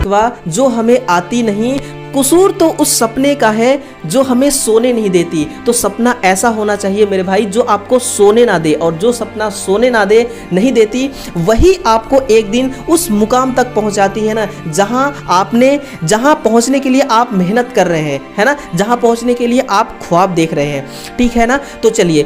शिकवा जो हमें आती नहीं, कसूर तो उस सपने का है जो हमें सोने नहीं देती। तो सपना ऐसा होना चाहिए मेरे भाई जो आपको सोने ना दे, और जो सपना सोने ना दे नहीं देती वही आपको एक दिन उस मुकाम तक पहुंचाती है ना, जहां पहुंचने के लिए आप मेहनत कर रहे हैं, है ना, जहां पहुंचने के लिए आप ख्वाब देख रहे हैं। ठीक है ना। तो चलिए,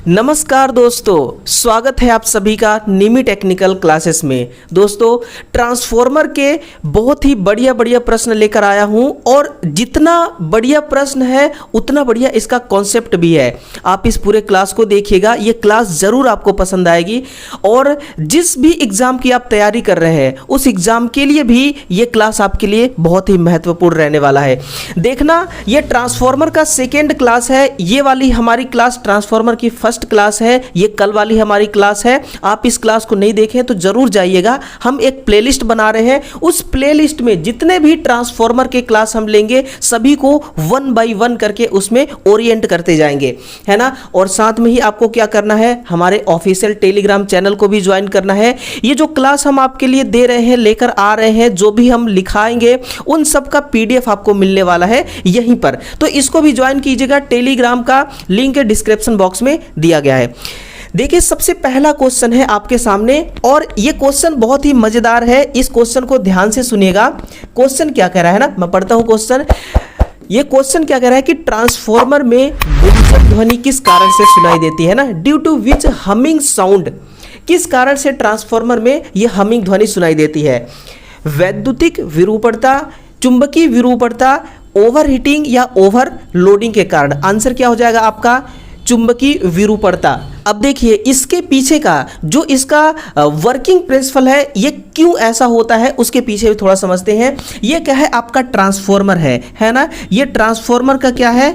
नमस्कार दोस्तों, स्वागत है आप सभी का निमी टेक्निकल क्लासेस में। दोस्तों, ट्रांसफॉर्मर के बहुत ही बढ़िया प्रश्न लेकर आया हूं, और जितना बढ़िया प्रश्न है उतना बढ़िया इसका कॉन्सेप्ट भी है। आप इस पूरे क्लास को देखिएगा, ये क्लास ज़रूर आपको पसंद आएगी, और जिस भी एग्ज़ाम की आप तैयारी कर रहे हैं उस एग्ज़ाम के लिए भी ये क्लास आपके लिए बहुत ही महत्वपूर्ण रहने वाला है। देखना, ये ट्रांसफॉर्मर का सेकेंड क्लास है। ये वाली हमारी क्लास ट्रांसफॉर्मर की फर्स्ट क्लास है, ये कल वाली हमारी क्लास है। आप इस क्लास को नहीं देखें तो जरूर जाइएगा। हम एक प्लेलिस्ट बना रहे हैं, उस प्लेलिस्ट में जितने भी ट्रांसफॉर्मर के क्लास हम लेंगे सभी को 1 बाय 1 करके उसमें ओरिएंट करते जाएंगे, है ना। और साथ में ही आपको क्या करना है, हमारे ऑफिशियल टेलीग्राम चैनल को भी ज्वाइन करना है। ये जो क्लास हम आपके लिए दे रहे हैं, लेकर आ रहे हैं, जो भी हम लिखाएंगे उन सब का PDF आपको मिलने वाला है यहीं पर, तो इसको भी ज्वाइन कीजिएगा। टेलीग्राम का लिंक डिस्क्रिप्शन बॉक्स में दिया गया है। देखिए, सबसे पहला क्वेश्चन है आपके सामने, और ये क्वेश्चन बहुत ही मजेदार है। इस क्वेश्चन को ध्यान से सुनिएगा। क्वेश्चन क्या कह रहा है ना, मैं पढ़ता हूं क्वेश्चन। ये क्वेश्चन क्या कह रहा है कि ट्रांसफॉर्मर में गुंजन ध्वनि किस कारण से सुनाई देती है ना, due to which humming sound, किस कारण से ट्रांसफॉर्मर में ये हमिंग ध्वनि सुनाई देती है। वैद्युतिक विरूपणता, चुंबकीय विरूपणता, ओवरहीटिंग या ओवरलोडिंग के कारण। आंसर क्या हो जाएगा आपका, चुंबकीय विरूपणता। अब देखिए, इसके पीछे का जो इसका वर्किंग प्रिंसिपल है, ये क्यों ऐसा होता है उसके पीछे भी थोड़ा समझते हैं। ये क्या है, आपका ट्रांसफॉर्मर है ना। ये ट्रांसफॉर्मर का क्या है,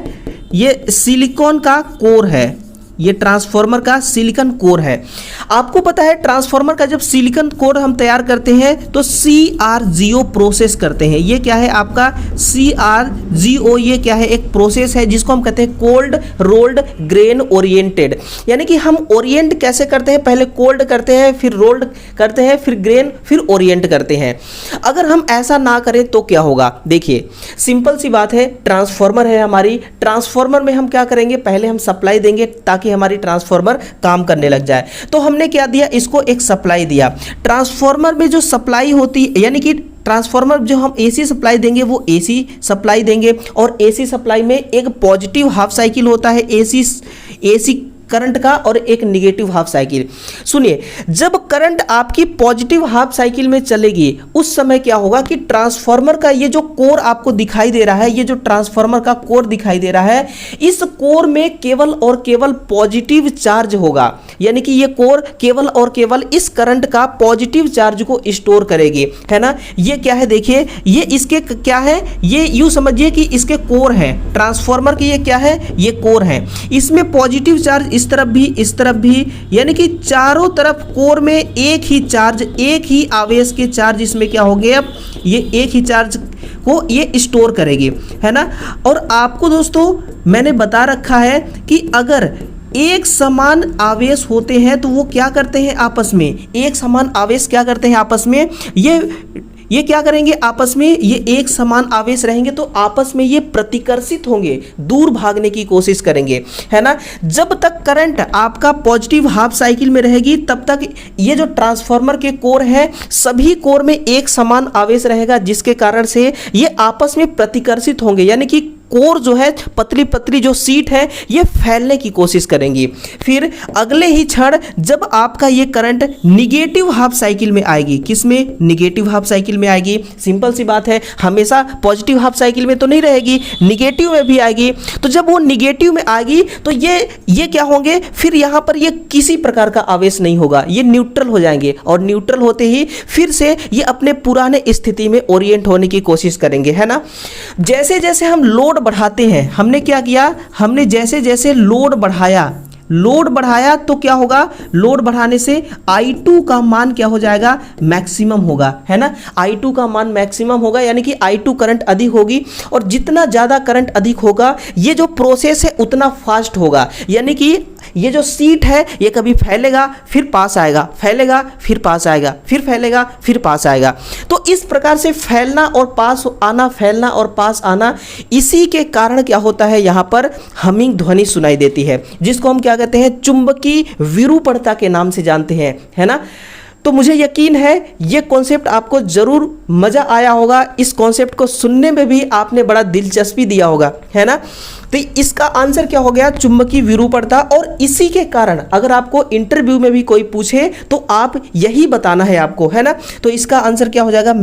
ये सिलिकॉन का कोर है। ये ट्रांसफॉर्मर का सिलिकॉन कोर है। आपको पता है ट्रांसफॉर्मर का जब सिलिकॉन कोर हम तैयार करते हैं तो CRGO प्रोसेस करते हैं। ये क्या है आपका CRGO, ये क्या है, एक प्रोसेस है जिसको हम कहते हैं कोल्ड रोल्ड ग्रेन ओरिएंटेड। यानी कि हम ओरिएंट कैसे करते हैं, पहले कोल्ड करते हैं, फिर रोल्ड करते हैं, फिर ग्रेन, फिर ओरिएंट करते हैं। अगर हम ऐसा ना करें तो क्या होगा, देखिए सिंपल सी बात है। ट्रांसफॉर्मर है हमारी, ट्रांसफॉर्मर में हम क्या करेंगे, पहले हम सप्लाई देंगे ताकि हमारी ट्रांसफॉर्मर काम करने लग जाए। तो हमने क्या दिया, इसको एक सप्लाई दिया। ट्रांसफॉर्मर में जो सप्लाई होती है, यानी कि ट्रांसफॉर्मर जो हम AC सप्लाई देंगे वो AC सप्लाई देंगे, और AC सप्लाई में एक पॉजिटिव हाफ साइकिल होता है AC करंट का, और एक निगेटिव हाफ साइकिल। सुनिए, जब करंट आपकी पॉजिटिव हाफ साइकिल में चलेगी उस समय क्या होगा कि ट्रांसफॉर्मर का ये जो कोर आपको दिखाई दे रहा है, ये जो ट्रांसफॉर्मर का कोर दिखाई दे रहा है, इस कोर में केवल और केवल पॉजिटिव चार्ज होगा। यानी कि ये कोर केवल और केवल इस करंट का पॉजिटिव चार्ज को स्टोर करेगी, है ना। ये क्या है, देखिए, ये इसके क्या है, ये यूं समझिए कि इसके कोर है ट्रांसफॉर्मर के। ये क्या है, ये कोर है। इसमें पॉजिटिव चार्ज इस तरफ भी, इस तरफ भी, यानी कि चारों तरफ कोर में एक ही चार्ज, एक ही आवेश के चार्ज इसमें क्या हो गए, अब ये एक ही चार्ज को ये स्टोर करेगी, है ना। और आपको दोस्तों मैंने बता रखा है कि अगर एक समान आवेश होते हैं तो वो क्या करते हैं आपस में, एक समान आवेश क्या करते हैं आपस में, ये क्या करेंगे आपस में, ये एक समान आवेश रहेंगे तो आपस में ये प्रतिकर्षित होंगे, दूर भागने की कोशिश करेंगे, है ना। जब तक करंट आपका पॉजिटिव हाफ साइकिल में रहेगी तब तक ये जो ट्रांसफॉर्मर के कोर है, सभी कोर में एक समान आवेश रहेगा, जिसके कारण से ये आपस में प्रतिकर्षित होंगे। यानी कि कोर जो है, पतली पतली जो सीट है, ये फैलने की कोशिश करेंगी। फिर अगले ही क्षण जब आपका ये करंट निगेटिव हाफ साइकिल में आएगी, किसमें, निगेटिव हाफ साइकिल में आएगी। सिंपल सी बात है, हमेशा पॉजिटिव हाफ साइकिल में तो नहीं रहेगी, निगेटिव में भी आएगी। तो जब वो निगेटिव में आएगी तो ये क्या होंगे, फिर यहाँ पर ये किसी प्रकार का आवेश नहीं होगा, ये न्यूट्रल हो जाएंगे, और न्यूट्रल होते ही फिर से ये अपने पुराने स्थिति में ओरिएंट होने की कोशिश करेंगे, है ना। जैसे जैसे हम लोड बढ़ाते हैं, हमने क्या किया, हमने जैसे जैसे लोड बढ़ाया, लोड बढ़ाया तो क्या होगा, लोड बढ़ाने से I2 का मान क्या हो जाएगा, मैक्सिमम होगा, है ना। I2 का मान मैक्सिमम होगा, यानी कि I2 करंट अधिक होगी, और जितना ज़्यादा करंट अधिक होगा ये जो प्रोसेस है उतना फास्ट होगा, यानी कि ये जो सीट है ये कभी फैलेगा फिर पास आएगा, फैलेगा फिर पास आएगा, फिर फैलेगा फिर पास आएगा। तो इस प्रकार से फैलना और पास आना, फैलना और पास आना, इसी के कारण क्या होता है, यहाँ पर हमिंग ध्वनि सुनाई देती है, जिसको हम क्या कहते हैं, चुंबकीय विरूपणता के नाम से जानते हैं, है ना। तो मुझे यकीन है ये कॉन्सेप्ट आपको जरूर मजा आया होगा, इस कॉन्सेप्ट को सुनने में भी आपने बड़ा दिलचस्पी दिया होगा, है ना। तो इसका आंसर क्या हो गया, चुंबकीय विरूपणता। और इसी के कारण अगर आपको इंटरव्यू में भी कोई पूछे तो आप यही बताना है आपको, है ना। तो इसका आंसर क्या हो जाएगा,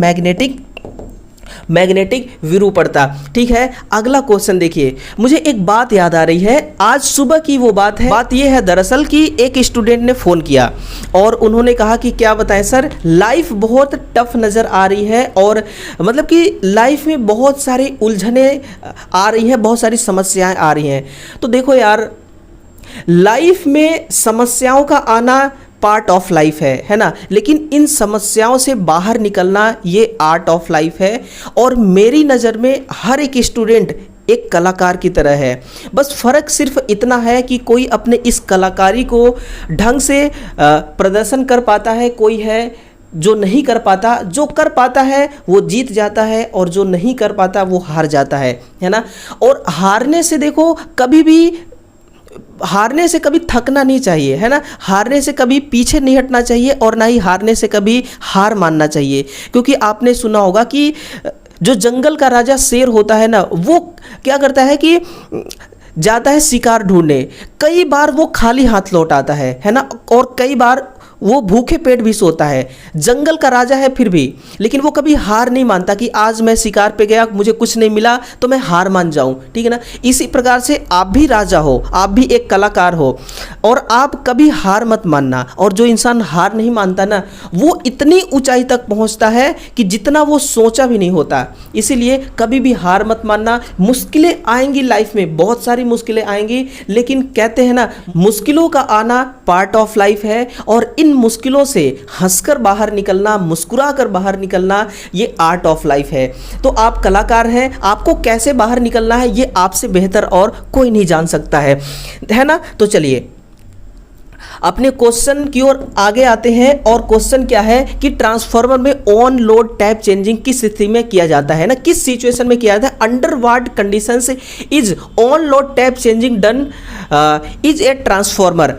मैग्नेटिक विरूपणता। ठीक है, अगला क्वेश्चन देखिए, मुझे एक बात याद आ रही है, आज सुबह की वो बात है। बात ये है दरअसल कि एक स्टूडेंट ने फ़ोन किया और उन्होंने कहा कि क्या बताएं सर, लाइफ बहुत टफ नज़र आ रही है, और मतलब कि लाइफ में बहुत सारी उलझने आ रही हैं, बहुत सारी समस्याएं आ रही हैं। तो देखो यार, लाइफ में समस्याओं का आना पार्ट ऑफ लाइफ है ना, लेकिन इन समस्याओं से बाहर निकलना ये आर्ट ऑफ लाइफ है। और मेरी नज़र में हर एक स्टूडेंट एक कलाकार की तरह है, बस फ़र्क सिर्फ इतना है कि कोई अपने इस कलाकारी को ढंग से प्रदर्शन कर पाता है, कोई है जो नहीं कर पाता, जो कर पाता है वो जीत जाता है, और जो नहीं कर पाता वो हार जाता है ना। और हारने से देखो, हारने से कभी थकना नहीं चाहिए, है ना। हारने से कभी पीछे नहीं हटना चाहिए, और ना ही हारने से कभी हार मानना चाहिए, क्योंकि आपने सुना होगा कि जो जंगल का राजा शेर होता है ना, वो क्या करता है कि जाता है शिकार ढूंढने, कई बार वो खाली हाथ लौट आता है ना, और कई बार वो भूखे पेट भी सोता है। जंगल का राजा है फिर भी, लेकिन वो कभी हार नहीं मानता कि आज मैं शिकार पे गया, मुझे कुछ नहीं मिला तो मैं हार मान जाऊं, ठीक है ना। इसी प्रकार से आप भी राजा हो, आप भी एक कलाकार हो, और आप कभी हार मत मानना। और जो इंसान हार नहीं मानता ना, वो इतनी ऊंचाई तक पहुंचता है कि जितना वो सोचा भी नहीं होता। इसीलिए कभी भी हार मत मानना। मुश्किलें आएंगी लाइफ में, बहुत सारी मुश्किलें आएंगी, लेकिन कहते हैं ना, मुश्किलों का आना पार्ट ऑफ लाइफ है, और इन मुश्किलों से हंसकर बाहर निकलना, मुस्कुराकर बाहर निकलना, ये आर्ट ऑफ लाइफ है। तो आप कलाकार हैं, आपको कैसे बाहर निकलना है ये आपसे बेहतर और कोई नहीं जान सकता है ना। तो चलिए अपने क्वेश्चन की ओर आगे आते हैं, और क्वेश्चन क्या है कि ट्रांसफार्मर में ऑन लोड टैप चेंजिंग किस स्थिति में किया जाता है ना, किस सिचुएशन में किया जाता है, under what conditions is on load tap changing done is a transformer.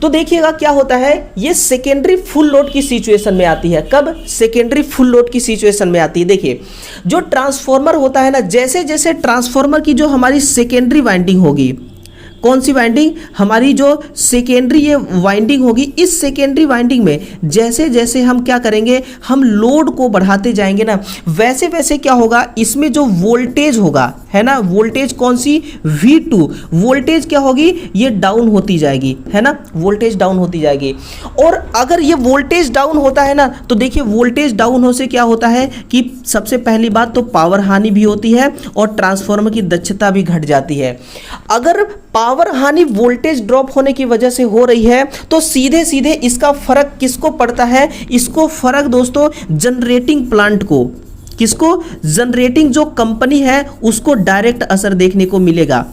तो देखिएगा क्या होता है, ये सेकेंडरी फुल लोड की सिचुएशन में आती है। कब? सेकेंडरी फुल लोड की सिचुएशन में आती है। देखिए, जो ट्रांसफार्मर होता है ना, जैसे जैसे ट्रांसफार्मर की जो हमारी सेकेंडरी वाइंडिंग होगी, कौन सी वाइंडिंग, हमारी जो सेकेंडरी ये वाइंडिंग होगी, इस सेकेंडरी वाइंडिंग में जैसे जैसे हम क्या करेंगे, हम लोड को बढ़ाते जाएंगे ना, वैसे वैसे क्या होगा, इसमें जो वोल्टेज होगा, है ना, वोल्टेज कौन सी, V2 वोल्टेज क्या होगी, ये डाउन होती जाएगी, है ना, वोल्टेज डाउन होती जाएगी। और अगर ये वोल्टेज डाउन होता है ना, तो देखिए वोल्टेज डाउन होने से क्या होता है कि सबसे पहली बात तो पावर हानि भी होती है, और ट्रांसफार्मर की दक्षता भी घट जाती है। अगर पावर हानि वोल्टेज ड्रॉप होने की वजह से हो रही है, तो सीधे सीधे इसका फर्क किसको पड़ता है, इसको फर्क दोस्तों जनरेटिंग प्लांट को, किसको, जनरेटिंग जो कंपनी है उसको डायरेक्ट असर देखने को मिलेगा।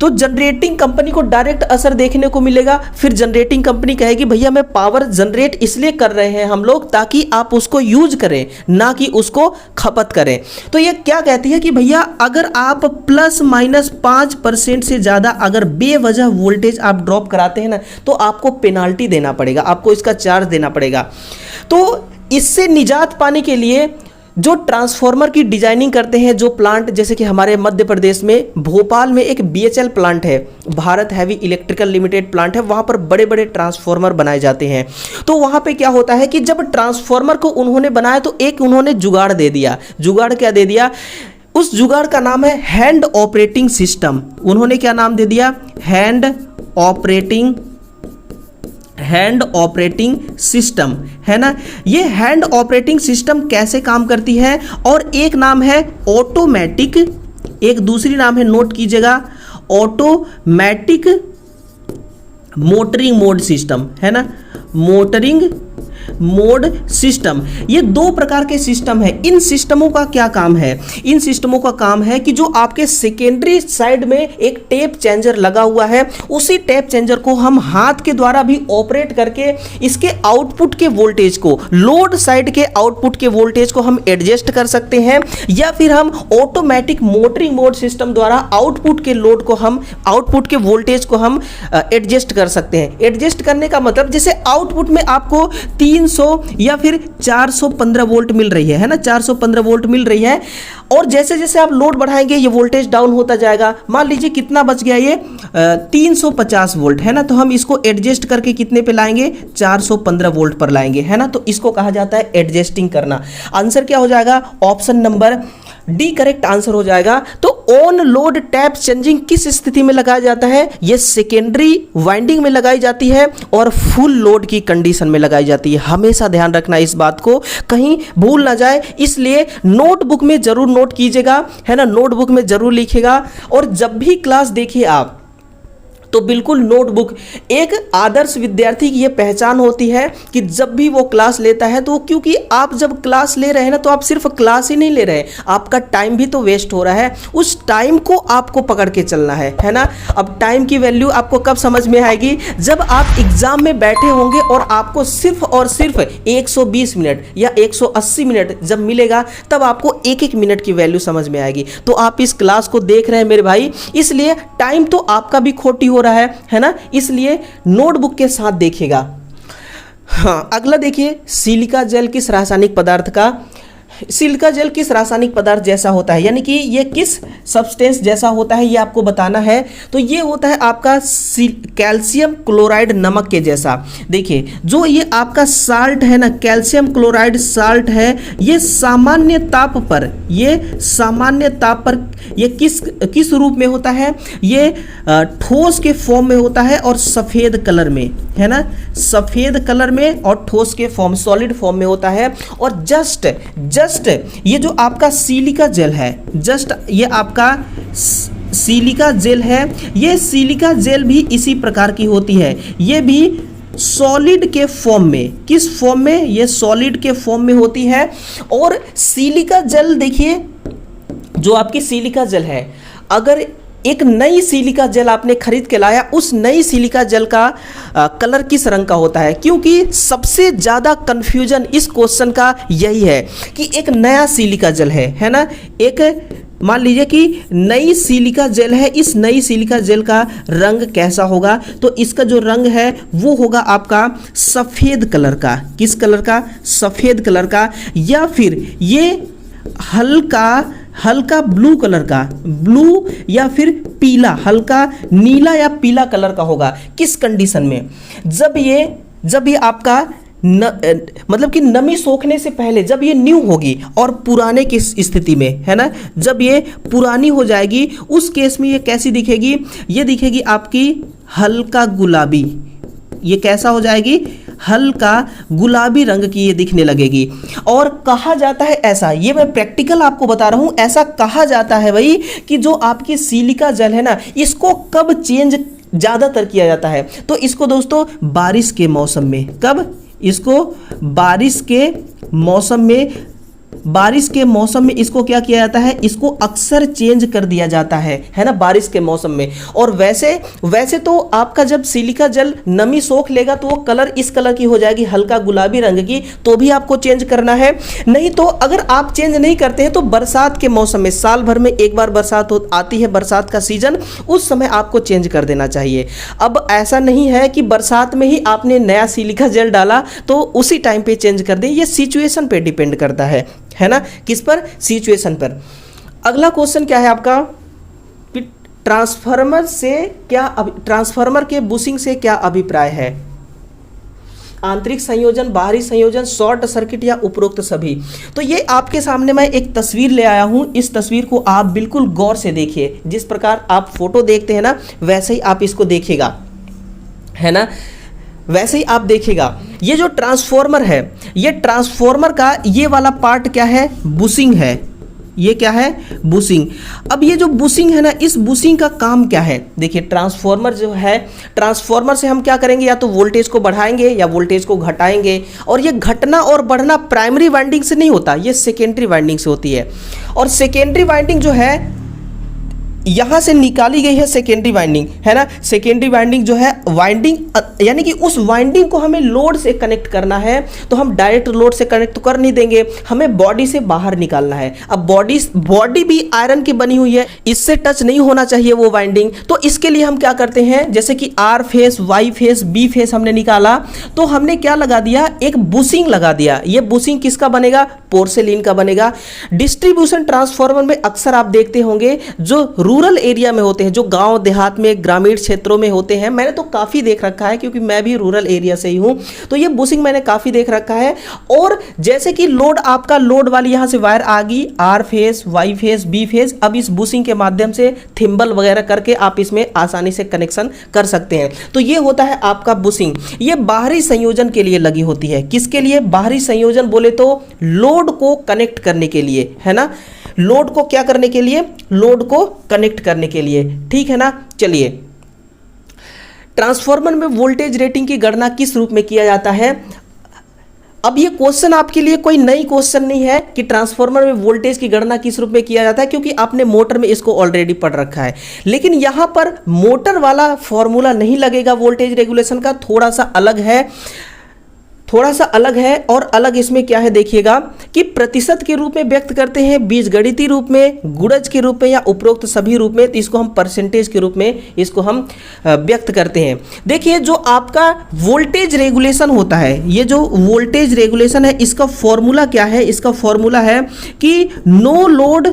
तो जनरेटिंग कंपनी को डायरेक्ट असर देखने को मिलेगा। फिर जनरेटिंग कंपनी कहेगी भैया मैं पावर जनरेट इसलिए कर रहे हैं हम लोग ताकि आप उसको यूज करें, ना कि उसको खपत करें। तो ये क्या कहती है कि भैया अगर आप ±5% से ज़्यादा अगर बेवजह वोल्टेज आप ड्रॉप कराते हैं ना, तो आपको पेनाल्टी देना पड़ेगा, आपको इसका चार्ज देना पड़ेगा। तो इससे निजात पाने के लिए जो ट्रांसफार्मर की डिजाइनिंग करते हैं, जो प्लांट, जैसे कि हमारे मध्य प्रदेश में भोपाल में एक BHL प्लांट है, Bharat heavy electrical limited plant है, वहाँ पर बड़े बड़े ट्रांसफार्मर बनाए जाते हैं। तो वहाँ पे क्या होता है कि जब ट्रांसफार्मर को उन्होंने बनाया तो एक उन्होंने जुगाड़ दे दिया। जुगाड़ क्या दे दिया? उस जुगाड़ का नाम है हैंड ऑपरेटिंग सिस्टम। उन्होंने क्या नाम दे दिया? हैंड ऑपरेटिंग सिस्टम, है ना। ये हैंड ऑपरेटिंग सिस्टम कैसे काम करती है? और एक नाम है ऑटोमेटिक, एक दूसरी नाम है, नोट कीजिएगा, ऑटोमेटिक मोटरिंग मोड सिस्टम, है ना, मोटरिंग मोड सिस्टम। ये दो प्रकार के सिस्टम है। इन सिस्टमों का क्या काम है? इन सिस्टमों का काम है कि जो आपके सेकेंडरी साइड में एक टेप चेंजर लगा हुआ है, उसी टेप चेंजर को हम हाथ के द्वारा भी ऑपरेट करके इसके आउटपुट के वोल्टेज को, लोड साइड के आउटपुट के वोल्टेज को हम एडजस्ट कर सकते हैं, या फिर हम ऑटोमेटिक मोटरिंग मोड सिस्टम द्वारा आउटपुट के लोड को हम, आउटपुट के वोल्टेज को हम एडजस्ट कर सकते हैं। एडजस्ट करने का मतलब जैसे आउटपुट में आपको 300 या फिर 415 वोल्ट मिल रही है ना, 415 वोल्ट मिल रही है, और जैसे जैसे आप लोड बढ़ाएंगे ये वोल्टेज डाउन होता जाएगा। मान लीजिए कितना बच गया, ये 350 वोल्ट है ना, तो हम इसको एडजस्ट करके कितने पे लाएंगे, 415 वोल्ट पर लाएंगे, है ना। तो इसको कहा जाता है एडजस्टिंग करना। आंसर क्या हो जाएगा? Option number D correct answer हो जाएगा। तो ऑन लोड टैप चेंजिंग किस स्थिति में लगाया जाता है? ये सेकेंडरी वाइंडिंग में लगाई जाती है और फुल लोड की कंडीशन में लगाई जाती है। हमेशा ध्यान रखना इस बात को, कहीं भूल ना जाए, इसलिए नोटबुक में जरूर नोट कीजिएगा, है ना, नोटबुक में जरूर लिखिएगा। और जब भी क्लास देखिए आप तो बिल्कुल नोटबुक, एक आदर्श विद्यार्थी की ये पहचान होती है कि जब भी वो क्लास लेता है तो, क्योंकि आप जब क्लास ले रहे हैं ना तो आप सिर्फ क्लास ही नहीं ले रहे हैं, आपका टाइम भी तो वेस्ट हो रहा है। उस टाइम को आपको पकड़ के चलना है ना। अब टाइम की वैल्यू आपको कब समझ में आएगी? जब आप एग्जाम में बैठे होंगे और आपको सिर्फ और सिर्फ 120 मिनट या 180 मिनट जब मिलेगा, तब आपको एक एक मिनट की वैल्यू समझ में आएगी। तो आप इस क्लास को देख रहे हैं मेरे भाई, इसलिए टाइम तो आपका भी खोटी हो रहा है ना, इसलिए नोटबुक के साथ देखिएगा। हाँ, अगला देखिए, सिलिका जेल किस रासायनिक पदार्थ का, सिलिका जेल किस रासायनिक पदार्थ जैसा होता है, यानी कि ये किस सब्सटेंस जैसा होता है, ये आपको बताना है। तो ये होता है आपका कैल्शियम क्लोराइड नमक के जैसा। देखिए, जो ये आपका साल्ट है ना, कैल्शियम क्लोराइड साल्ट है, ये सामान्य ताप पर, ये सामान्य ताप पर ये किस रूप में होता है? ये ठोस के फॉर्म में होता है और सफ़ेद कलर में, है ना, सफ़ेद कलर में और ठोस के फॉर्म, सॉलिड फॉर्म में होता है। और जस्ट ये जो आपका सिलिका जेल है, जस्ट ये आपका सिलिका जेल है, ये सिलिका जेल भी इसी प्रकार की होती है। ये भी सॉलिड के फॉर्म में, किस फॉर्म में? ये सॉलिड के फॉर्म में होती है। और सिलिका जेल देखिए, जो आपकी सिलिका जेल है, अगर एक नई सिलिका जेल आपने खरीद के लाया, उस नई सिलिका जेल का कलर किस रंग का होता है? क्योंकि सबसे ज़्यादा कंफ्यूजन इस क्वेश्चन का यही है कि एक नया सिलिका जेल है ना, एक मान लीजिए कि नई सिलिका जेल है, इस नई सिलिका जेल का रंग कैसा होगा? तो इसका जो रंग है वो होगा आपका सफ़ेद कलर का। किस कलर का? सफ़ेद कलर का। या फिर ये हल्का ब्लू कलर का, ब्लू या फिर पीला, हल्का नीला या पीला कलर का होगा। किस कंडीशन में? जब ये आपका मतलब कि नमी सोखने से पहले, जब ये न्यू होगी और पुराने की स्थिति में, है ना, जब ये पुरानी हो जाएगी, उस केस में ये कैसी दिखेगी? ये दिखेगी आपकी हल्का गुलाबी। ये कैसा हो जाएगी? हल्का गुलाबी रंग की ये दिखने लगेगी। और कहा जाता है ऐसा, ये मैं प्रैक्टिकल आपको बता रहा हूँ, ऐसा कहा जाता है भाई कि जो आपकी सिलिका जेल है ना, इसको कब चेंज ज़्यादातर किया जाता है? तो इसको दोस्तों बारिश के मौसम में। कब? इसको बारिश के मौसम में इसको क्या किया जाता है? इसको अक्सर चेंज कर दिया जाता है ना, बारिश के मौसम में। और वैसे तो आपका जब सिलिका जेल नमी सोख लेगा तो वो कलर इस कलर की हो जाएगी, हल्का गुलाबी रंग की, तो भी आपको चेंज करना है। नहीं तो अगर आप चेंज नहीं करते हैं तो बरसात के मौसम में, साल भर में एक बार बरसात आती है, बरसात का सीजन, उस समय आपको चेंज कर देना चाहिए। अब ऐसा नहीं है कि बरसात में ही आपने नया सिलिका जेल डाला तो उसी टाइम पे चेंज कर दें, ये सिचुएशन पे डिपेंड करता है ना, किस पर? सिचुएशन पर। अगला क्वेश्चन क्या है आपका? ट्रांसफार्मर के बुशिंग से क्या अभिप्राय है? आंतरिक संयोजन, बाहरी संयोजन, शॉर्ट सर्किट या उपरोक्त सभी? तो ये आपके सामने मैं एक तस्वीर ले आया हूं, इस तस्वीर को आप बिल्कुल गौर से देखिए। जिस प्रकार आप फोटो देखते हैं ना, वैसे ही आप इसको देखिएगा, है ना, वैसे ही आप देखिएगा। ये जो ट्रांसफॉर्मर है, ये ट्रांसफॉर्मर का ये वाला पार्ट क्या है? बुशिंग है, ये क्या है, बुशिंग। अब ये जो बुशिंग है ना, इस बुशिंग का काम क्या है, देखिए ट्रांसफॉर्मर जो है, ट्रांसफॉर्मर से हम क्या करेंगे, या तो वोल्टेज को बढ़ाएंगे या वोल्टेज को घटाएंगे। और ये घटना और बढ़ना प्राइमरी वाइंडिंग से नहीं होता, ये सेकेंडरी वाइंडिंग से होती है। और सेकेंडरी वाइंडिंग जो है यहां से निकाली गई है सेकेंडरी वाइंडिंग, है ना। सेकेंडरी वाइंडिंग जो है, वाइंडिंग यानी कि उस वाइंडिंग को हमें लोड से कनेक्ट करना है, तो हम डायरेक्ट लोड से कनेक्ट तो कर नहीं देंगे, हमें बॉडी से बाहर निकालना है। अब बॉडी भी आयरन की बनी हुई है, इससे टच नहीं होना चाहिए वो वाइंडिंग। तो इसके लिए हम क्या करते हैं, जैसे कि R phase, Y phase, B phase हमने निकाला, तो हमने क्या लगा दिया, एक बुशिंग लगा दिया। ये बुशिंग किसका बनेगा, पोर्सेलिन का बनेगा। डिस्ट्रीब्यूशन ट्रांसफार्मर में अक्सर आप देखते होंगे जो रूरल एरिया में होते हैं, जो गांव देहात में, ग्रामीण क्षेत्रों में होते हैं, मैंने तो काफ़ी देख रखा है क्योंकि मैं भी रूरल एरिया से ही हूं, तो ये बुशिंग मैंने काफ़ी देख रखा है। और जैसे कि लोड, आपका लोड वाली यहां से वायर आ गई, R phase, Y phase, B phase, अब इस बुशिंग के माध्यम से थिम्बल वगैरह करके आप इसमें आसानी से कनेक्शन कर सकते हैं। तो ये होता है आपका बुशिंग। ये बाहरी संयोजन के लिए लगी होती है। किसके लिए बाहरी संयोजन बोले तो लोड को कनेक्ट करने के लिए, है ना। लोड को क्या करने के लिए, लोड को कनेक्ट करने के लिए, ठीक है ना। चलिए, ट्रांसफार्मर में वोल्टेज रेटिंग की गणना किस रूप में किया जाता है। अब ये क्वेश्चन आपके लिए कोई नई क्वेश्चन नहीं है कि ट्रांसफार्मर में वोल्टेज की गणना किस रूप में किया जाता है, क्योंकि आपने मोटर में इसको ऑलरेडी पढ़ रखा है। लेकिन यहां पर मोटर वाला फॉर्मूला नहीं लगेगा वोल्टेज रेगुलेशन का, थोड़ा सा अलग है, थोड़ा सा अलग है। और अलग इसमें क्या है देखिएगा कि प्रतिशत के रूप में व्यक्त करते हैं, बीजगणितीय रूप में, गुणज के रूप में, या उपरोक्त सभी रूप में। तो इसको हम परसेंटेज के रूप में इसको हम व्यक्त करते हैं। देखिए, जो आपका वोल्टेज रेगुलेशन होता है, ये जो वोल्टेज रेगुलेशन है, इसका फॉर्मूला क्या है, इसका फॉर्मूला है कि no load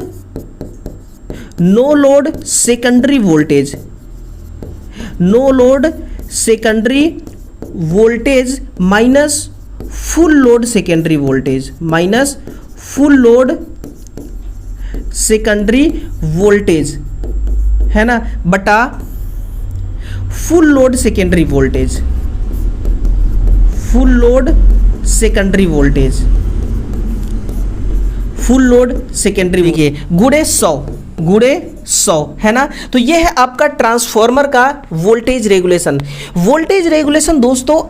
secondary voltage, no load secondary voltage minus full load secondary voltage, minus full load secondary voltage, है ना, बटा full load secondary voltage, full load secondary voltage, full load secondary, देखिए गुणे 100, है ना। तो ये है आपका ट्रांसफार्मर का वोल्टेज रेगुलेशन। वोल्टेज रेगुलेशन दोस्तों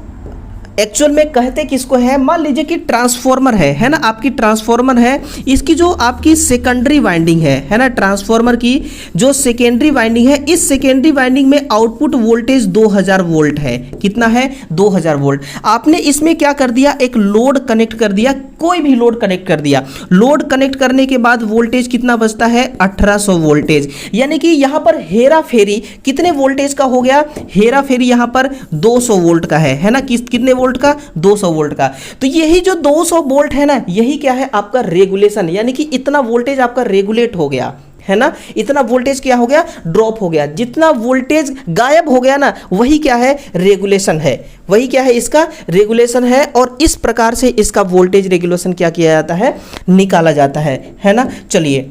एक्चुअल में कहते किसको है, मान लीजिए कि ट्रांसफार्मर है ना, आपकी ट्रांसफार्मर है, इसकी जो आपकी सेकेंडरी वाइंडिंग है ना, ट्रांसफार्मर की जो सेकेंडरी वाइंडिंग है, इस सेकेंडरी वाइंडिंग में आउटपुट वोल्टेज 2000 वोल्ट है। कितना है, 2000 वोल्ट। आपने इसमें क्या कर दिया, एक लोड कनेक्ट कर दिया, कोई भी लोड कनेक्ट कर दिया। लोड कनेक्ट करने के बाद वोल्टेज कितना बचता है, 1800 वोल्टेज। यानी कि यहां पर हेरा फेरी कितने वोल्टेज का हो गया, हेरा फेरी यहां पर 200 वोल्ट का है ना, कितने वोल्ट का, 200 वोल्ट का। तो यही जो 200 वोल्ट है ना, यही क्या है आपका रेगुलेशन, यानी कि इतना वोल्टेज आपका रेगुलेट हो गया, है ना। इतना वोल्टेज क्या हो गया, ड्रॉप हो गया। जितना वोल्टेज गायब हो गया ना, वही क्या है, रेगुलेशन है, वही क्या है, इसका रेगुलेशन है। और इस प्रकार से इसका वोल्टेज रेगुलेशन क्या किया जाता है, निकाला जाता है ना। चलिए,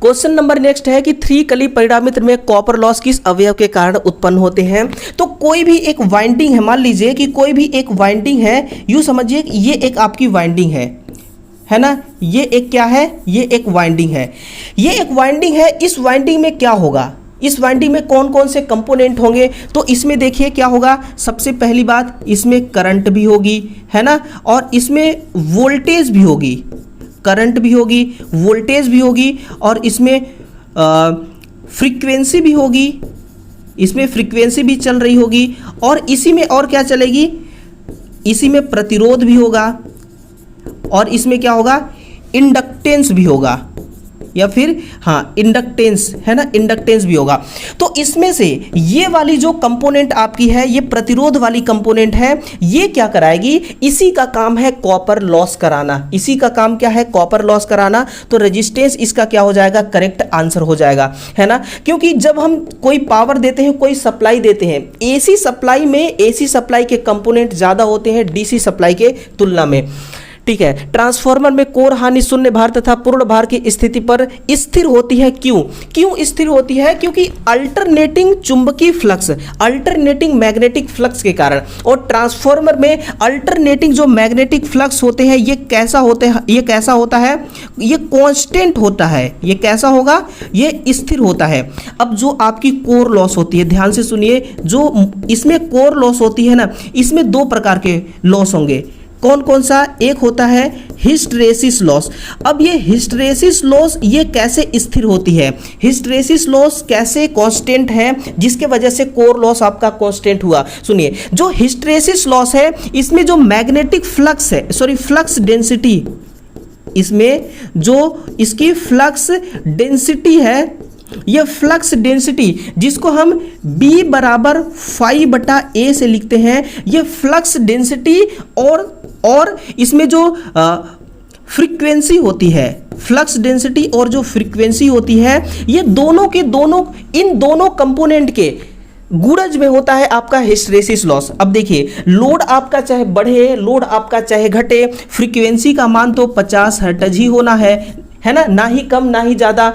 क्वेश्चन नंबर नेक्स्ट है कि 3 कली परिणामित्र में कॉपर लॉस किस अवयव के कारण उत्पन्न होते हैं। तो कोई भी एक वाइंडिंग है, मान लीजिए कि कोई भी एक वाइंडिंग है, यूं समझिए कि ये एक आपकी वाइंडिंग है ना, ये एक क्या है, ये एक वाइंडिंग है, ये एक वाइंडिंग है। इस वाइंडिंग में क्या होगा, इस वाइंडिंग में कौन कौन से कंपोनेंट होंगे, तो इसमें देखिए क्या होगा। सबसे पहली बात, इसमें करंट भी होगी, है ना, और इसमें वोल्टेज भी होगी, करंट भी होगी, वोल्टेज भी होगी, और इसमें फ्रीक्वेंसी भी होगी, इसमें फ्रीक्वेंसी भी चल रही होगी। और इसी में और क्या चलेगी, इसी में प्रतिरोध भी होगा, और इसमें क्या होगा, इंडक्टेंस भी होगा, या फिर हाँ इंडक्टेंस, है ना, इंडक्टेंस भी होगा। तो इसमें से ये वाली जो कंपोनेंट आपकी है, ये प्रतिरोध वाली कंपोनेंट है, ये क्या कराएगी, इसी का काम है कॉपर लॉस कराना, इसी का काम क्या है, कॉपर लॉस कराना। तो रेजिस्टेंस इसका क्या हो जाएगा, करेक्ट आंसर हो जाएगा, है ना। क्योंकि जब हम कोई पावर देते हैं, कोई सप्लाई देते हैं, एसी सप्लाई में एसी सप्लाई के कंपोनेंट ज्यादा होते हैं डीसी सप्लाई के तुलना में, ठीक है। ट्रांसफार्मर में कोर हानि शून्य भार तथा पूर्ण भार की स्थिति पर स्थिर होती है। क्यों स्थिर होती है? क्योंकि अल्टरनेटिंग चुंबकीय फ्लक्स, अल्टरनेटिंग मैग्नेटिक फ्लक्स के कारण। और ट्रांसफार्मर में अल्टरनेटिंग जो मैग्नेटिक फ्लक्स होते हैं ये कैसा होता है? ये कांस्टेंट होता है। ये कैसा होगा? ये स्थिर होता है। अब जो आपकी कोर लॉस होती है, ध्यान से सुनिए, जो इसमें कोर लॉस होती है ना, इसमें दो प्रकार के लॉस होंगे। कौन कौन सा? एक होता है हिस्टैरिसीस लॉस। अब ये हिस्टैरिसीस लॉस ये कैसे स्थिर होती है? हिस्टैरिसीस लॉस कैसे कांस्टेंट है, जिसके वजह से कोर लॉस आपका कांस्टेंट हुआ? सुनिए, जो हिस्टैरिसीस लॉस है इसमें जो मैग्नेटिक फ्लक्स है, फ्लक्स डेंसिटी, इसमें जो इसकी फ्लक्स डेंसिटी है, यह फ्लक्स डेंसिटी जिसको हम B बराबर फाई बटा A से लिखते हैं, यह फ्लक्स डेंसिटी और इसमें जो फ्रीक्वेंसी होती है, फ्लक्स डेंसिटी और जो फ्रीक्वेंसी होती है, ये दोनों के दोनों, इन दोनों कंपोनेंट के गुणज में होता है आपका हिस्टैरिसीस लॉस। अब देखिए, लोड आपका चाहे बढ़े, लोड आपका चाहे घटे, फ्रीक्वेंसी का मान तो 50 हर्ट्ज ही होना है ना, ना ही कम ना ही ज्यादा।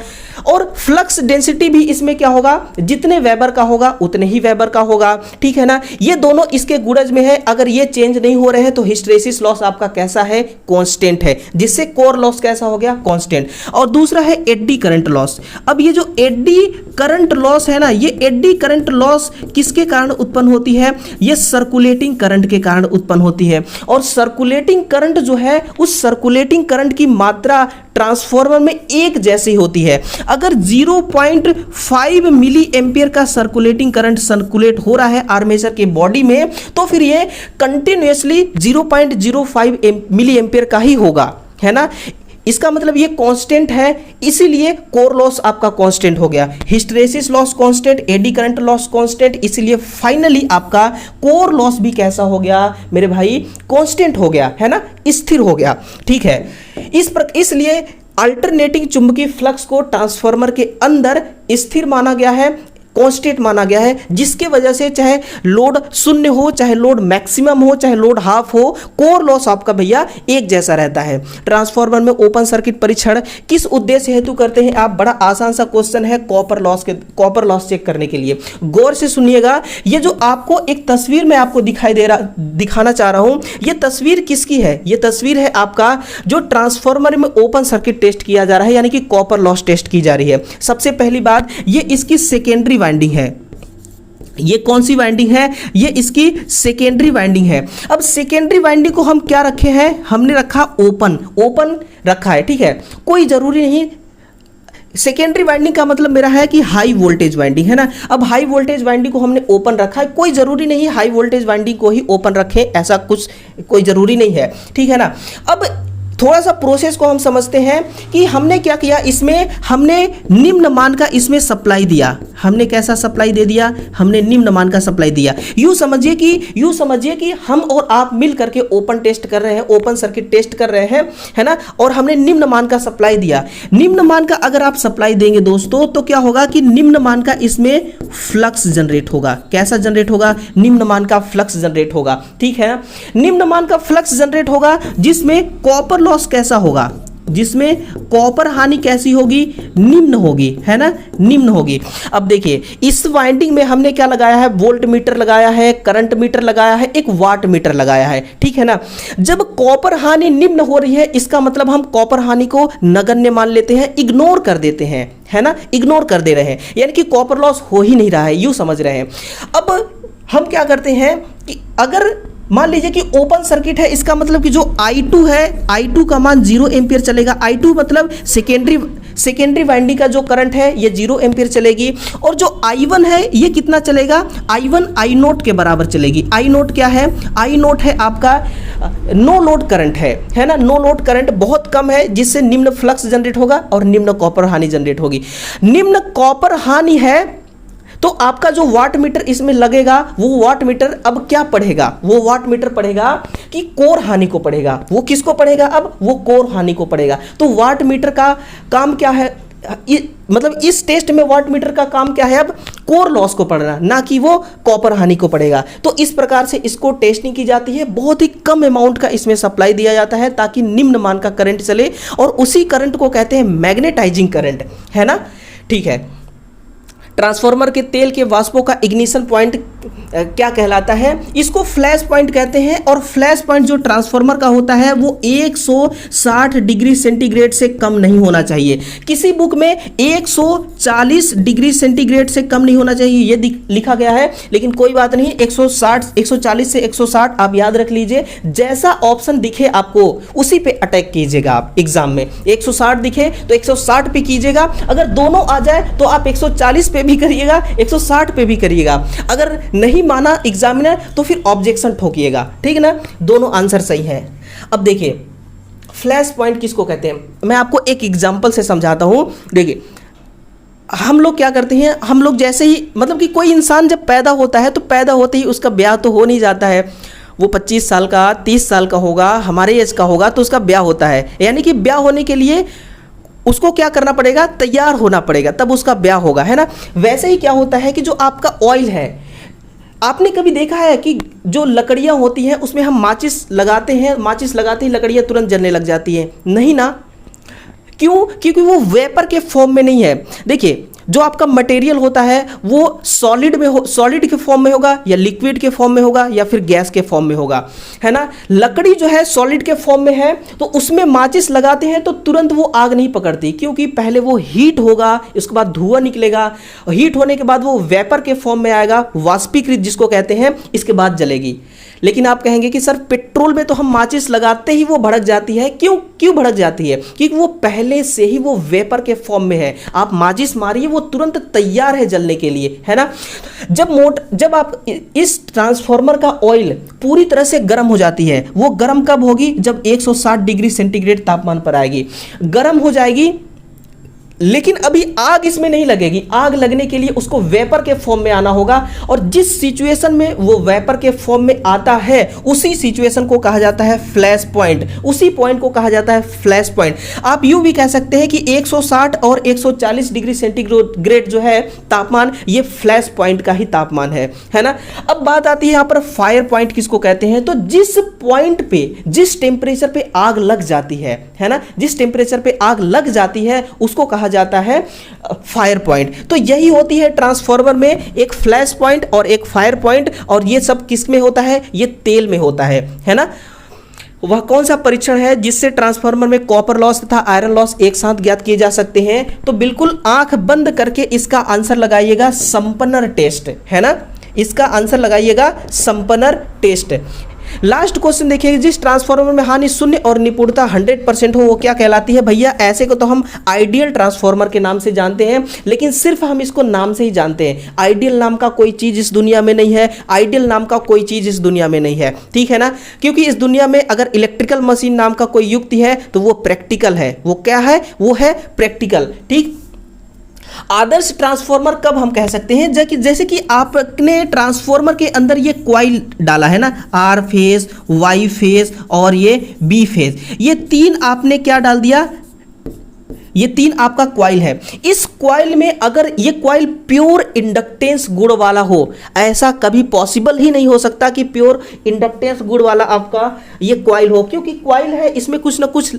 और फ्लक्स डेंसिटी भी इसमें क्या होगा? जितने वेबर का होगा उतने ही वेबर का होगा, ठीक है ना। ये दोनों इसके गुणज में है। अगर ये चेंज नहीं हो रहे हैं तो हिस्टैरिसीस लॉस आपका कैसा है? कांस्टेंट है, जिससे कोर लॉस कैसा हो गया? कांस्टेंट। और दूसरा है एडी करंट लॉस। अब ये जो एडी करंट लॉस है ना, ये एडी करंट लॉस किसके कारण उत्पन्न होती है? ये सर्कुलेटिंग करंट के कारण उत्पन्न होती है। और सर्कुलेटिंग करंट जो है, उस सर्कुलेटिंग करंट की मात्रा ट्रांसफार्मर में एक जैसी होती है। अगर 0.5 मिली एम्पियर का सर्कुलेटिंग करंट सर्कुलेट हो रहा है आर्मेचर के बॉडी में, तो फिर ये कंटिन्यूअसली 0.05 मिली एम्पियर का ही होगा, है ना। इसका मतलब ये कांस्टेंट है, इसीलिए कोर लॉस आपका कांस्टेंट हो गया। Hysteresis loss constant, eddy current loss constant, इसीलिए फाइनली आपका कोर लॉस भी कैसा हो गया मेरे भाई? कांस्टेंट हो गया, है ना, स्थिर हो गया, ठीक है। इसलिए अल्टरनेटिंग चुंबकीय फ्लक्स को ट्रांसफार्मर के अंदर स्थिर माना गया है, कांस्टेंट माना गया है, जिसके वजह से चाहे लोड शून्य हो, चाहे लोड मैक्सिमम हो, चाहे लोड हाफ हो, कोर लॉस आपका भैया एक जैसा रहता है। ट्रांसफार्मर में ओपन सर्किट परीक्षण किस उद्देश्य हेतु करते हैं आप? बड़ा आसान सा क्वेश्चन है, कॉपर लॉस चेक करने के लिए। गौर से सुनिएगा, ये जो आपको एक तस्वीर में आपको दिखाना चाह रहा हूं, ये तस्वीर किसकी है? ये तस्वीर है आपका जो ट्रांसफार्मर में ओपन सर्किट टेस्ट किया जा रहा है, यानी कि कॉपर लॉस टेस्ट की जा रही है। सबसे पहली बात, ये इसकी सेकेंडरी वाइंडिंग है। ये कौन सी वाइंडिंग है? ये इसकी सेकेंडरी वाइंडिंग है। अब सेकेंडरी वाइंडिंग को हम क्या रखे हैं? हमने रखा ओपन रखा है, ठीक है। कोई जरूरी नहीं, सेकेंडरी वाइंडिंग का मतलब मेरा है कि हाई वोल्टेज वाइंडिंग, है ना। अब हाई वोल्टेज वाइंडिंग को हमने ओपन रखा है, कोई जरूरी नहीं हाई वोल्टेज वाइंडिंग को ही ओपन रखें, ऐसा कुछ कोई जरूरी नहीं है, ठीक है ना। अब थोड़ा सा प्रोसेस को हम समझते हैं कि हमने क्या किया, इसमें हमने निम्न मान का इसमें सप्लाई दिया। हमने कैसा सप्लाई दे दिया? हमने निम्न मान का सप्लाई दिया। यूं समझिए कि हम और आप मिल करके ओपन टेस्ट कर रहे हैं, ओपन सर्किट टेस्ट कर रहे हैं, है ना। और हमने निम्न मान का सप्लाई दिया। निम्न मान का अगर आप सप्लाई देंगे दोस्तों, तो क्या होगा कि निम्न मान का इसमें फ्लक्स जनरेट होगा। कैसा जनरेट होगा? निम्न मान का फ्लक्स जनरेट होगा, ठीक है। निम्न मान का फ्लक्स जनरेट होगा, जिसमें कॉपर लॉस कैसा होगा? जिसमें कॉपर हानि कैसी होगी? निम्न होगी, है ना, निम्न होगी। अब देखिए, इस वाइंडिंग में हमने क्या लगाया है? वोल्ट मीटर लगाया है, करंट मीटर लगाया है, एक वाट मीटर लगाया है, ठीक है ना। जब कॉपर हानि निम्न हो रही है, इसका मतलब हम कॉपर हानि को नगण्य मान लेते हैं, इग्नोर कर देते हैं, है ना, इग्नोर कर दे रहे हैं, यानी कि कॉपर लॉस हो ही नहीं रहा है, यूं समझ रहे हैं। अब हम क्या करते हैं कि अगर मान लीजिए कि ओपन सर्किट है, इसका मतलब कि जो I2 है, I2 का मान 0 एम्पियर चलेगा। I2 मतलब सेकेंडरी वाइंडिंग का जो करंट है ये 0 एम्पियर चलेगी। और जो I1 है ये कितना चलेगा? I1 I0 के बराबर चलेगी। I0 क्या है? I0 है आपका नो लोड करंट है ना। नो लोड करंट बहुत कम है, जिससे निम्न फ्लक्स जनरेट होगा और निम्न कॉपर हानि जनरेट होगी। निम्न कॉपर हानि है तो आपका जो वाट मीटर इसमें लगेगा, वो वाट मीटर अब क्या पढ़ेगा? वो वाट मीटर पढ़ेगा कि कोर हानि को पढ़ेगा। वो किसको पढ़ेगा? अब वो कोर हानि को पढ़ेगा। तो वाट मीटर का काम क्या है? मतलब इस टेस्ट में वाट मीटर का काम क्या है, अब कोर लॉस को पढ़ना, ना कि वो कॉपर हानि को पड़ेगा। तो इस प्रकार से इसको टेस्टिंग की जाती है। बहुत ही कम अमाउंट का इसमें सप्लाई दिया जाता है ताकि निम्न मान का करंट चले, और उसी करंट को कहते हैं मैग्नेटाइजिंग करंट, है ना। ठीक है, ट्रांसफार्मर के तेल के वाष्पों का इग्निशन पॉइंट क्या कहलाता है, इसको फ्लैश पॉइंट कहते हैं। और फ्लैश पॉइंट जो ट्रांसफार्मर का होता है वो 160 डिग्री सेंटीग्रेड से कम नहीं होना चाहिए। किसी बुक में 140 डिग्री सेंटीग्रेड से कम नहीं होना चाहिए ये लिखा गया है, लेकिन कोई बात नहीं, 140 से 160 आप याद रख लीजिए। जैसा ऑप्शन दिखे आपको उसी पे अटैक कीजिएगा आप एग्जाम में। 160 दिखे तो 160 पे कीजिएगा, अगर दोनों आ जाए तो आप 140 पे भी करिएगा, 160 पे भी करिएगा। अगर नहीं माना एग्जामिनर तो फिर ऑब्जेक्शन ठोकिएगा, ठीक है ना। दोनों आंसर सही है। अब देखिए फ्लैश पॉइंट किसको कहते हैं, मैं आपको एक एग्जांपल से समझाता हूं। देखिए हम लोग क्या करते हैं, हम लोग जैसे ही मतलब कि कोई इंसान जब पैदा होता है तो पैदा होते ही उसका ब्याह तो हो नहीं जाता है। वो 25 साल का 30 साल का होगा, हमारे एज का होगा तो उसका ब्याह होता है। यानी कि ब्याह होने के लिए उसको क्या करना पड़ेगा, तैयार होना पड़ेगा, तब उसका ब्याह होगा, है ना। वैसे ही क्या होता है कि जो आपका ऑयल है, आपने कभी देखा है कि जो लकड़ियां होती हैं उसमें हम माचिस लगाते हैं, माचिस लगाते ही लकड़ियां तुरंत जलने लग जाती हैं? नहीं ना। क्यों? क्योंकि वो वेपर के फॉर्म में नहीं है। देखिए जो आपका मटेरियल होता है वो सॉलिड के फॉर्म में होगा, या लिक्विड के फॉर्म में होगा, या फिर गैस के फॉर्म में होगा, है ना। लकड़ी जो है सॉलिड के फॉर्म में है तो उसमें माचिस लगाते हैं तो तुरंत वो आग नहीं पकड़ती, क्योंकि पहले वो हीट होगा, उसके बाद धुआं निकलेगा, हीट होने के बाद वो वेपर के फॉर्म में आएगा, वाष्पीकृत जिसको कहते हैं, इसके बाद जलेगी। लेकिन आप कहेंगे कि सर पेट्रोल में तो हम माचिस लगाते ही वो भड़क जाती है। क्यों भड़क जाती है? क्योंकि वो पहले से ही वो वेपर के फॉर्म में है। आप माचिस मारिए वो तुरंत तैयार है जलने के लिए, है ना। जब आप इस ट्रांसफार्मर का ऑयल पूरी तरह से गर्म हो जाती है, वो गर्म कब होगी? जब 160 डिग्री सेंटीग्रेड तापमान पर आएगी, गर्म हो जाएगी। लेकिन अभी आग इसमें नहीं लगेगी, आग लगने के लिए उसको वेपर के फॉर्म में आना होगा, और जिस सिचुएशन में वो वेपर के फॉर्म में आता है उसी सिचुएशन को कहा जाता है फ्लैश पॉइंट, उसी पॉइंट को कहा जाता है फ्लैश पॉइंट। आप यूं भी कह सकते हैं कि 160 और 140 डिग्री सेंटीग्रेड जो है तापमान, ये फ्लैश पॉइंट का ही तापमान है ना। अब बात आती है यहां पर फायर पॉइंट किसको कहते हैं, तो जिस पॉइंट पे, जिस टेम्परेचर पे आग लग जाती है ना, जिस टेम्परेचर पे आग लग जाती है उसको कहा जाता है फायर पॉइंट। तो यही होती है ट्रांसफार्मर में, एक फ्लैश पॉइंट और एक फायर पॉइंट, और ये सब किस में होता है? ये तेल में होता है ना। वह कौन सा परीक्षण है जिससे ट्रांसफार्मर में कॉपर लॉस तथा आयरन लॉस एक साथ ज्ञात किए जा सकते हैं? तो बिल्कुल आंख बंद करके इसका आंसर लगाइएगा, संपनर टेस्ट, है ना। इसका आंसर लगाइएगा संपनर टेस्ट। लास्ट क्वेश्चन देखिए, जिस ट्रांसफार्मर में हानि शून्य और निपुणता 100% हो वो क्या कहलाती है? भैया ऐसे को तो हम आइडियल ट्रांसफार्मर के नाम से जानते हैं, लेकिन सिर्फ हम इसको नाम से ही जानते हैं। आइडियल नाम का कोई चीज इस दुनिया में नहीं है, आइडियल नाम का कोई चीज इस दुनिया में नहीं है, ठीक है ना। क्योंकि इस दुनिया में अगर इलेक्ट्रिकल मशीन नाम का कोई युक्ति है तो वो प्रैक्टिकल है। वो क्या है? वो है प्रैक्टिकल, ठीक। आदर्श ट्रांसफार्मर कब हम कह सकते हैं? जैसे कि आपने ट्रांसफार्मर के अंदर ये कॉइल डाला है ना, आर फेज, वाई फेज और ये बी फेज, ये तीन आपने क्या डाल दिया? ये तीन आपका कॉइल है। इस कॉइल में अगर ये कॉइल प्योर इंडक्टेंस गुण वाला हो, ऐसा कभी पॉसिबल ही नहीं हो सकता कि प्योर इंडक्टेंस गुण वाला आपका ये कॉइल हो, क्योंकि कॉइल है इसमें कुछ ना कुछ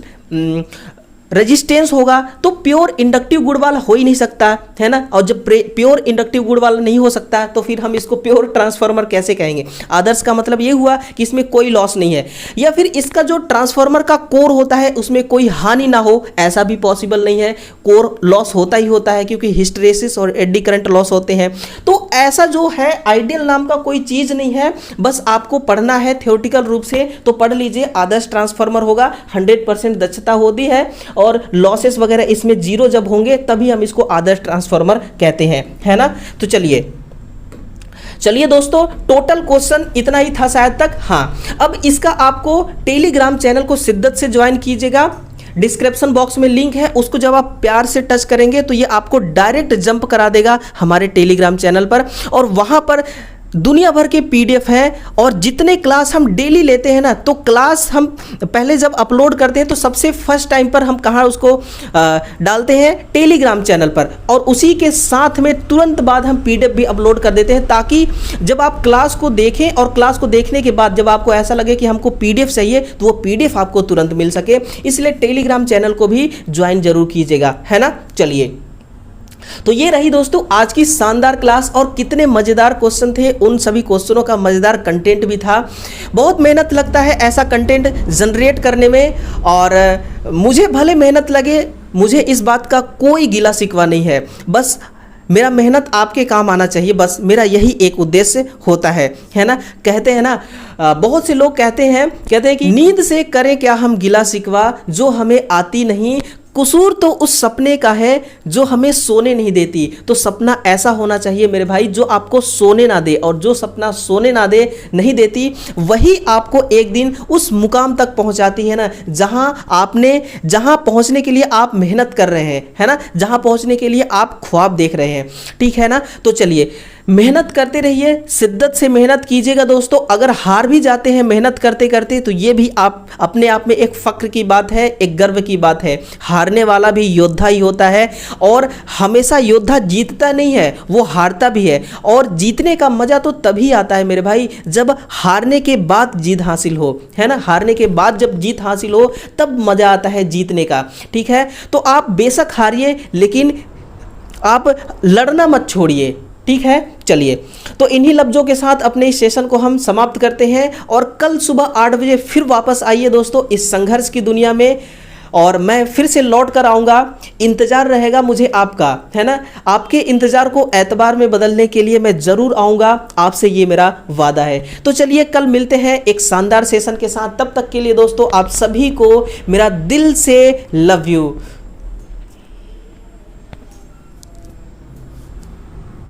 रेजिस्टेंस होगा, तो प्योर इंडक्टिव गुण वाला हो ही नहीं सकता, है ना। और जब प्योर इंडक्टिव गुण वाला नहीं हो सकता तो फिर हम इसको प्योर ट्रांसफार्मर कैसे कहेंगे? आदर्श का मतलब ये हुआ कि इसमें कोई लॉस नहीं है, या फिर इसका जो ट्रांसफार्मर का कोर होता है उसमें कोई हानि ना हो, ऐसा भी पॉसिबल नहीं है। कोर लॉस होता ही होता है, क्योंकि हिस्टरेसिस और एडी करंट लॉस होते हैं। तो ऐसा जो है आइडियल नाम का कोई चीज नहीं है, बस आपको पढ़ना है थ्योरेटिकल रूप से, तो पढ़ लीजिए। आदर्श ट्रांसफार्मर होगा, 100% दक्षता होती है, और लॉसेस वगैरह इसमें जीरो जब होंगे तभी हम इसको आदर्श ट्रांसफार्मर कहते हैं, है ना। तो चलिए दोस्तों, टोटल क्वेश्चन इतना ही था शायद तक। हाँ, अब इसका आपको टेलीग्राम चैनल को शिद्दत से ज्वाइन कीजिएगा। डिस्क्रिप्शन बॉक्स में लिंक है, उसको जब आप प्यार से टच करेंगे तो ये आपको डायरेक्ट जंप करा देगा हमारे टेलीग्राम चैनल पर, और वहां पर दुनिया भर के पीडीएफ है और जितने क्लास हम डेली लेते हैं ना, तो क्लास हम पहले जब अपलोड करते हैं तो सबसे फर्स्ट टाइम पर हम कहाँ उसको डालते हैं, टेलीग्राम चैनल पर, और उसी के साथ में तुरंत बाद हम पीडीएफ भी अपलोड कर देते हैं, ताकि जब आप क्लास को देखें और क्लास को देखने के बाद जब आपको ऐसा लगे कि हमको पीडीएफ चाहिए तो वो पीडीएफ आपको तुरंत मिल सके। इसलिए टेलीग्राम चैनल को भी ज्वाइन जरूर कीजिएगा, है ना। चलिए, तो ये रही दोस्तों आज की शानदार क्लास, और कितने मज़ेदार क्वेश्चन थे, उन सभी क्वेश्चनों का मज़ेदार कंटेंट भी था। बहुत मेहनत लगता है ऐसा कंटेंट जनरेट करने में, और मुझे भले मेहनत लगे, मुझे इस बात का कोई गिला शिकवा नहीं है। बस मेरा मेहनत आपके काम आना चाहिए, बस मेरा यही एक उद्देश्य होता है ना। कहते हैं ना, बहुत से लोग कहते हैं कि नींद से करें क्या हम गिला शिकवा, जो हमें आती नहीं, कसूर तो उस सपने का है जो हमें सोने नहीं देती। तो सपना ऐसा होना चाहिए मेरे भाई जो आपको सोने ना दे, और जो सपना सोने ना दे नहीं देती वही आपको एक दिन उस मुकाम तक पहुंचाती है ना, जहां पहुंचने के लिए आप मेहनत कर रहे हैं, है ना, जहां पहुंचने के लिए आप ख्वाब देख रहे हैं। ठीक है ना। तो चलिए, मेहनत करते रहिए, शिद्दत से मेहनत कीजिएगा दोस्तों। अगर हार भी जाते हैं मेहनत करते करते तो ये भी आप अपने आप में एक फ़ख्र की बात है, एक गर्व की बात है। हारने वाला भी योद्धा ही होता है, और हमेशा योद्धा जीतता नहीं है, वो हारता भी है। और जीतने का मज़ा तो तभी आता है मेरे भाई जब हारने के बाद जीत हासिल हो, है ना। हारने के बाद जब जीत हासिल हो तब मज़ा आता है जीतने का। ठीक है, तो आप बेशक हारिए, लेकिन आप लड़ना मत छोड़िए। ठीक है। चलिए, तो इन्हीं लफ्ज़ों के साथ अपने इस सेशन को हम समाप्त करते हैं, और कल सुबह 8 बजे फिर वापस आइए दोस्तों इस संघर्ष की दुनिया में, और मैं फिर से लौट कर आऊँगा। इंतज़ार रहेगा मुझे आपका, है ना। आपके इंतज़ार को एतबार में बदलने के लिए मैं ज़रूर आऊँगा, आपसे ये मेरा वादा है। तो चलिए, कल मिलते हैं एक शानदार सेशन के साथ। तब तक के लिए दोस्तों आप सभी को मेरा दिल से लव यू।